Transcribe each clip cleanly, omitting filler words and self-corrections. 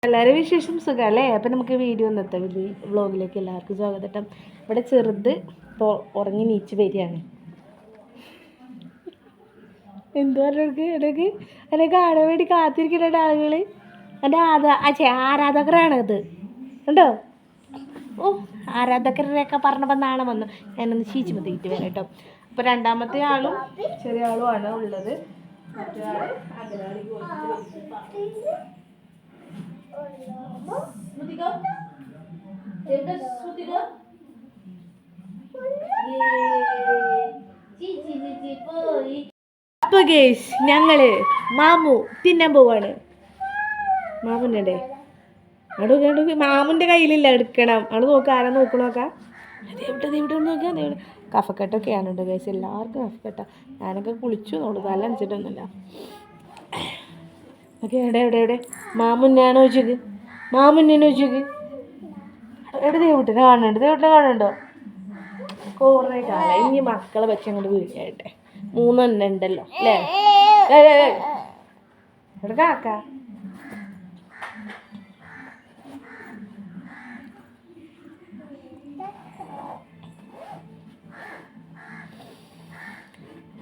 എല്ലാവരും വിശേഷം സുഖം അല്ലേ? അപ്പം നമുക്ക് വീഡിയോ നിർത്താം. വലിയ വ്ളോഗിലേക്ക് എല്ലാവർക്കും സ്വാഗതം. ഇവിടെ ചെറുത് ഇപ്പോൾ ഉറങ്ങി നീച്ച് വരികയാണ്. എന്തുവാ ഇടയ്ക്ക് എന്നെ കാണാൻ വേണ്ടി കാത്തിരിക്കുന്ന ആളുകൾ എൻ്റെ ആരാധകരാണത് ഉണ്ടോ? ഓ, ആരാധകരൊക്കെ പറഞ്ഞപ്പോൾ നാളെ വന്നു. ഞാനൊന്ന് ചീച്ചു മതിയിട്ട് വരാം കേട്ടോ. അപ്പോൾ രണ്ടാമത്തെ ആളും ചെറിയ ആളുമാണ് ഉള്ളത്. മറ്റേ ആൾ അകലാളി അപ്പൊ ഗേസ് ഞങ്ങള് മാമു തിന്നാൻ പോവാണ്. മാമുന്നേ അവിടെ മാമുന്റെ കയ്യിലില്ല, എടുക്കണം. അവിടെ നോക്ക, ആരാ നോക്കണോക്കാം. ഇവിടെ നോക്കിയാ കഫക്കെട്ടൊക്കെയാണ് കേട്ടോ ഗേസ്, എല്ലാവർക്കും കഫക്കെട്ട. ഞാനൊക്കെ കുളിച്ചു നോളൂ, തല അടിച്ചിട്ടൊന്നുമില്ല. ഓക്കെ, എവിടെ മാമുന്നാണോ ചോദിച്ചത്? മാമുന്നേനോ ചോദിച്ചത്? എവിടെ ദേവൂട്ടിനെ കാണുന്നുണ്ടോ? കുറേ കാലം ഇനി മക്കളെ വെച്ച് അങ്ങോട്ട് വീഴട്ടെ. 3 എണ്ണം ഉണ്ടല്ലോ അല്ലേ? എവിടെ കാക്ക?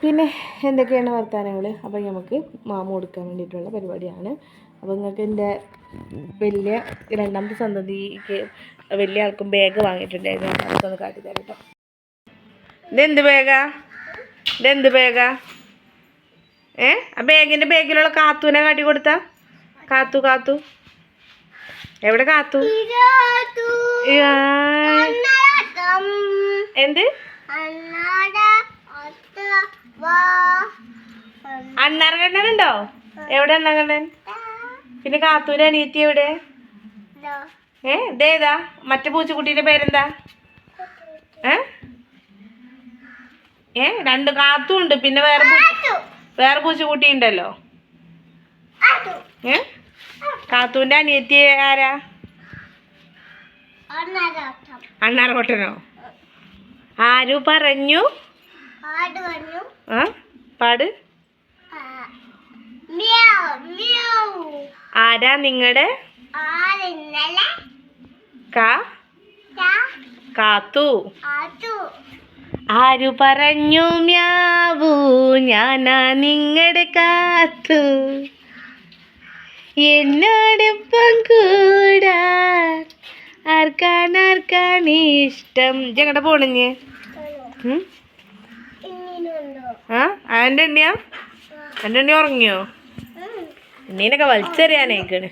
പിന്നെ എന്തൊക്കെയാണ് വർത്താനങ്ങൾ? അപ്പോൾ നമുക്ക് മാമ കൊടുക്കാൻ വേണ്ടിയിട്ടുള്ള പരിപാടിയാണ്. അപ്പോൾ നിങ്ങൾക്ക് എൻ്റെ വലിയ രണ്ടാമത്തെ സന്തതിക്ക് വലിയ ആൾക്കും ബാഗ് വാങ്ങിയിട്ടുണ്ടായിരുന്നു. അതൊന്ന് കാട്ടിത്തരാം കേട്ടോ. ഇതെന്ത് ബാഗാ? ആ ബാഗിലുള്ള കാത്തുവിനെ കാട്ടി കൊടുത്താ? കാത്തു എവിടെ കാത്തു? എന്ത് അണ്ണാർകണ്ണനുണ്ടോ? എവിടെ അണ്ണാർകണ്ണൻ? പിന്നെ കാത്തൂര് അനിയത്തി എവിടെ? ഇതേതാ? മറ്റേ പൂച്ചക്കുട്ടീൻ്റെ പേരെന്താ? 2 കാത്തും ഉണ്ട്. പിന്നെ വേറെ പൂച്ചക്കുട്ടി ഉണ്ടല്ലോ. കാത്തൂൻ്റെ അനിയത്തി ആരാ? അണ്ണാർകോട്ടനോ? ആരു പറഞ്ഞു? പാട്. ആരാ നിങ്ങളുടെ കാത്തു? ആരു പറഞ്ഞു മ്യാവൂ? ഞാനാ നിങ്ങളുടെ കാത്തു. എന്നോടൊപ്പം കൂടാ ആർക്കാണ് ഇഷ്ടം? ഞങ്ങളുടെ പോണിഞ്ഞ് എൻ്റെ എണ്ണി ഉറങ്ങിയോ? എണ്ണീനൊക്കെ വലിച്ചെറിയാനേക്കാണ്.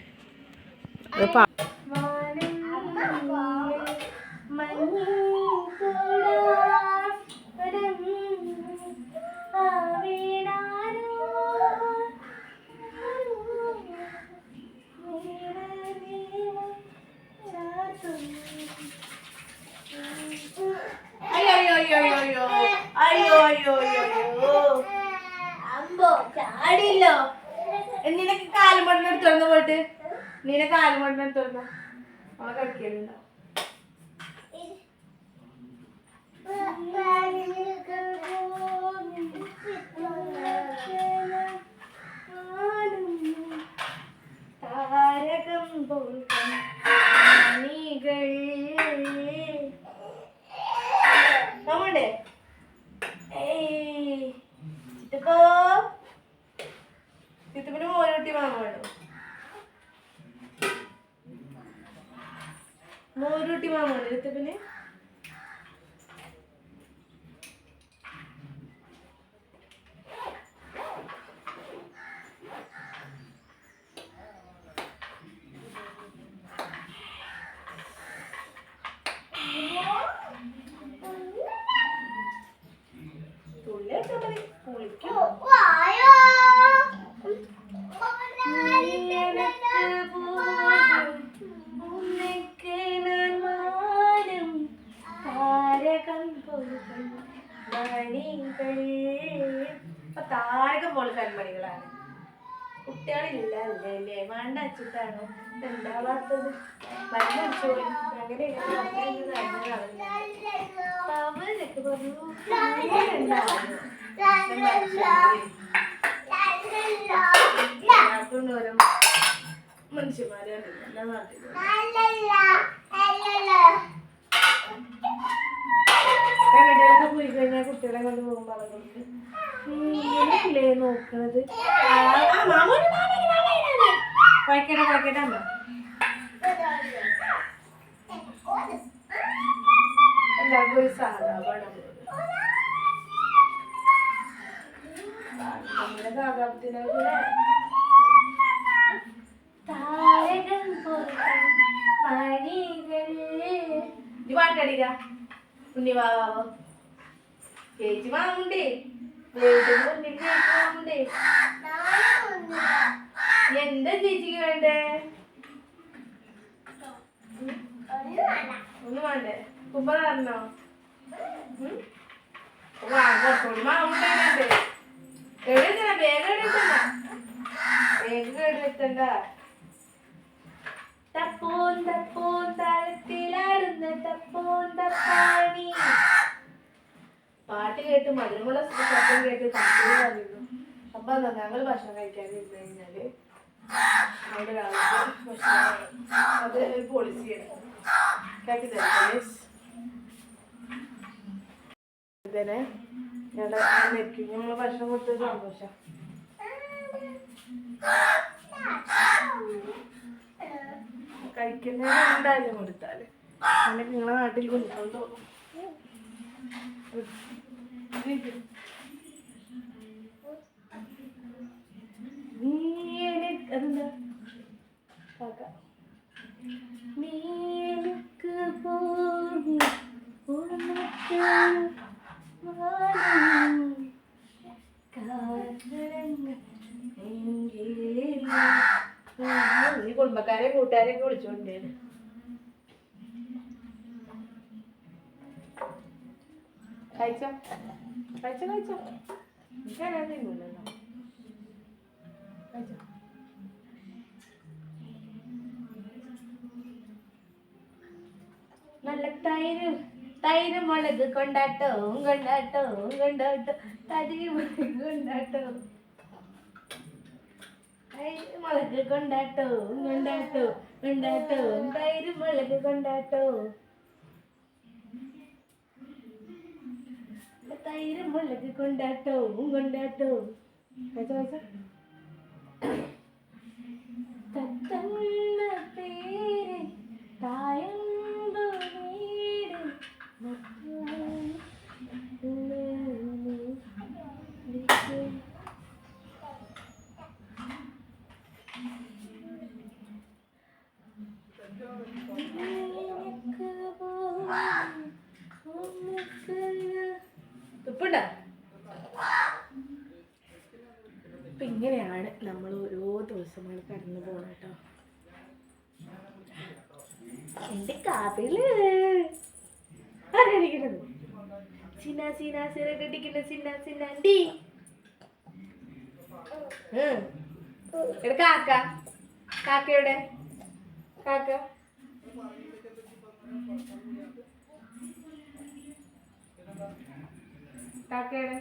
അമ്പോ ചാടിയില്ലോ. നിനക്ക് കാലുമണ്ണ എടുത്തോന്ന് പോയിട്ട് കാലുമണ്ണ എടുത്തോന്ന് അവളെ കളിക്കലുണ്ടോ? നമ്മണ്ടേ ചിത്തപ്പിന് മോരൂട്ടി മാമ ചിത്തപ്പിന്. താരകം പോലെ കൺമണികളാണ്. കുട്ടികളില്ല അല്ലേ? വേണ്ട അച്ചിട്ടാണോ ഉണ്ടാവാത്തത്? മരുന്നടിച്ചോളി അവരൊക്കെ പറഞ്ഞു മനുഷ്യന്മാരാണ് എല്ലാ നാട്ടിലും. എവിടെയൊക്കെ പോയി കഴിഞ്ഞാൽ കുട്ടികളെ കൊണ്ട് പോകുമ്പോൾ അവർക്ക് ഇല്ലേ നോക്കണത്. കുഴക്കട്ടെ കുഴക്കട്ടെ അമ്മ എല്ലാവർക്കും ഒരു സാധാരണ നമ്മുടെ കാകാപത്തിനൊക്കെ പാട്ടടിക്ക ഉണ്ണിവാവോ ചേച്ചി വാങ്ങണ്ടേ വാങ്ങണ്ടേ എന്താ ചേച്ചിക്ക് വേണ്ടേ? ഒന്നും വേണ്ടേ? കുപ്പ തരണോ? കുറച്ചുകൂടി മാവുണ്ടേ. എവിടെ എത്തണ്ട വേഗം എത്തണ്ട. തപ്പോൻ തപ്പോൻ താളത്തിലാടുന്ന തപ്പോൻ തപ്പാണി. പാട്ട് കേട്ട് മധുരമുള്ള ശബ്ദം കേട്ട് തപ്പുകൾ അറിയുന്നു. അപ്പൊ എന്താ ഞങ്ങൾ ഭക്ഷണം കഴിക്കാതിരുന്നു കഴിഞ്ഞാല് നമ്മുടെ ഒരാൾക്ക് ഭക്ഷണം അത് ഒരു പോളിസിയാണ്. ഇതിനെ നെറ്റിക്ക് നമ്മള് ഭക്ഷണം കൊടുത്തത് സന്തോഷം. കഴിക്കുന്നത് എന്തായാലും കൊടുത്താല് അല്ലെങ്കിൽ നിങ്ങളെ നാട്ടിൽ കൊണ്ടുപോകാൻ തോന്നും. അതെന്താ നീക്ക് പോയി നീ കുടുംബക്കാരെ കൂട്ടുകാരെയൊക്കെ വിളിച്ചോണ്ടേ. കഴിച്ചോ കഴിച്ചോ കഴിച്ചോ എനിക്കറിയാതില്ലല്ലോ. കഴിച്ചോ നല്ല തൈര് തൈര് മുളക് കൊണ്ടാട്ടോ കൊണ്ടാട്ടോ കൊണ്ടാട്ടോ തൈര് മുളക് കൊണ്ടാട്ടോ തൈര് മുളക് കൊണ്ടാട്ടോ കൊണ്ടാട്ടോ കൊണ്ടാട്ടോ തൈര് മുളക് കൊണ്ടാട്ടോ തൈര് മുളക് കൊണ്ടാട്ടോ കൊണ്ടാട്ടോ. തത്തമ്മ പേര് തായമ്പു വീട് ഉപ്പുണ്ടോ? അപ്പം ഇങ്ങനെയാണ് നമ്മൾ ഓരോ ദിവസങ്ങൾ കടന്നു പോകണം കേട്ടോ. എൻ്റെ കാതില് ആരടിക്കണത് ചിന്ന ചിന്ന സിറകടിക്കണ ചിന്ന ചിന്നണ്ടി. കാക്ക കാക്കയുടെ കാക്ക കാക്കയുടെ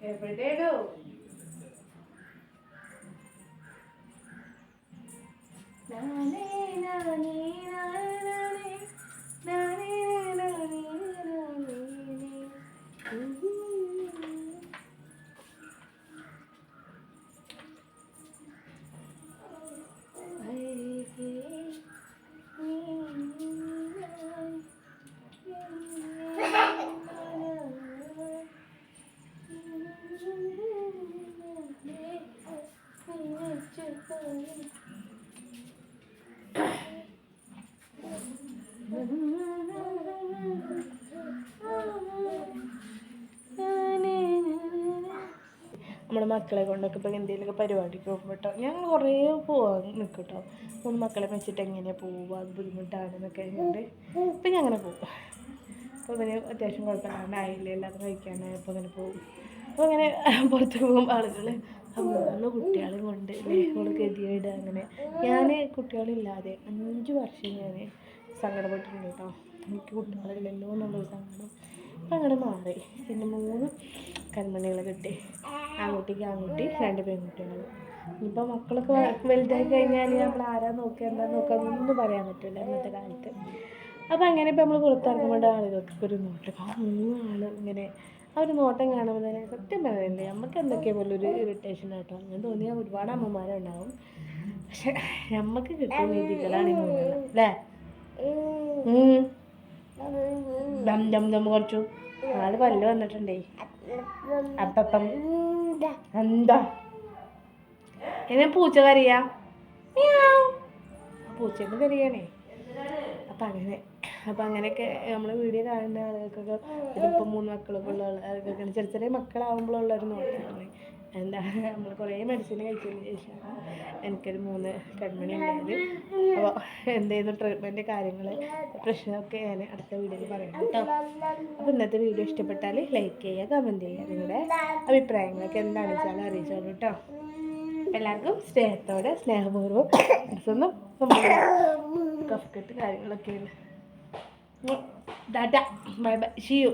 എവിടെയോ നാനേ നാനേ നാനേ നാനേ നാനേ നമ്മുടെ മക്കളെ കൊണ്ടൊക്കെ ഇപ്പോൾ എന്തെങ്കിലുമൊക്കെ പരിപാടിക്ക് പോകുമ്പോൾ കേട്ടോ ഞങ്ങൾ കുറേ പോകാൻ നിൽക്കും കേട്ടോ. 3 മക്കളെ വെച്ചിട്ട് എങ്ങനെയാണ് പോവുക, അത് ബുദ്ധിമുട്ടാണെന്നൊക്കെ കഴിഞ്ഞിട്ട് ഇപ്പം ഞാൻ അങ്ങനെ പോകും. അപ്പോൾ ഇവന് അത്യാവശ്യം കുഴപ്പമില്ലാണ്ട് ആയില്ല, എല്ലാവരും കഴിക്കാനായി അപ്പോൾ അങ്ങനെ പോകും. അപ്പോൾ അങ്ങനെ പുറത്ത് പോകുമ്പോൾ ആളുകൾ 3 കുട്ടികളും കൊണ്ട് ഇവള് ഗതിയായിട്ട് അങ്ങനെ ഞാൻ കുട്ടികളില്ലാതെ 5 വർഷം ഞാൻ സങ്കടപ്പെട്ടിട്ടുണ്ട് കേട്ടോ. എനിക്ക് കുട്ടികളില്ലല്ലോ എന്നുള്ളൊരു സങ്കടം. അപ്പം അങ്ങനെ മാറി. പിന്നെ 3 കൺമണികളെ കിട്ടി. ആൺകുട്ടിക്ക് ആൺകുട്ടി, 2 പെൺകുട്ടികൾ. ഇനിയിപ്പോൾ മക്കളൊക്കെ വലുതായി കഴിഞ്ഞാൽ നമ്മൾ ആരാ നോക്കുക എന്താ നോക്കുക എന്നൊന്നും പറയാൻ പറ്റില്ല ഇന്നത്തെ കാലത്ത്. അപ്പോൾ അങ്ങനെ ഇപ്പോൾ നമ്മൾ പുറത്തിറങ്ങുമ്പോൾ ആളുകൾക്ക് ഒരു നോട്ടം, 3 ആൾ ഇങ്ങനെ ആ ഒരു നോട്ടം കാണുമ്പോൾ തന്നെ സത്യം പറയല്ലേ നമുക്ക് എന്തൊക്കെയാ പോലൊരു ഇറിറ്റേഷൻ ആയിട്ടോ. അങ്ങനെ തോന്നിയാൽ ഒരുപാട് അമ്മമാരുണ്ടാവും. പക്ഷെ നമുക്ക് കിട്ടുന്ന രീതികളാണ് ഈ 3 അല്ലേ. ദം ദം ദം കുറച്ചു 4 പല്ല് വന്നിട്ടുണ്ടേ. അപ്പം എന്താ എന്നെ പൂച്ച കറിയാ, പൂച്ചേൻ്റെ കറിയാണേ. അപ്പം അങ്ങനെയൊക്കെ നമ്മൾ വീഡിയോ കാണുന്ന ആളുകൾക്കൊക്കെ ഇതിപ്പോൾ 3 മക്കളൊക്കെ ഉള്ള ആളുകൾക്കൊക്കെ ചെറിയ ചെറിയ മക്കളാകുമ്പോഴുള്ളൊരു നോട്ടാണ്. എന്താ നമ്മൾ കുറേ മെഡിസിൻ കഴിച്ചതിന് ശേഷമാണ് എനിക്കൊരു 3 കൺമണി ഉണ്ടായത്. അപ്പോൾ എന്തെങ്കിലും ട്രീറ്റ്മെൻറ്റ് കാര്യങ്ങൾ പ്രശ്നമൊക്കെ ഞാൻ അടുത്ത വീഡിയോയിൽ പറയണം കേട്ടോ. അപ്പോൾ ഇന്നത്തെ വീഡിയോ ഇഷ്ടപ്പെട്ടാൽ ലൈക്ക് ചെയ്യുക, കമൻറ്റ് ചെയ്യുക, നിങ്ങളുടെ അഭിപ്രായങ്ങളൊക്കെ എന്താണെന്ന് വെച്ചാൽ അറിയിച്ചോളൂ കേട്ടോ. എല്ലാവർക്കും സ്നേഹത്തോടെ സ്നേഹപൂർവ്വം ഒന്നും കഫക്കെട്ട് കാര്യങ്ങളൊക്കെയാണ്. Tata bye bye, see U.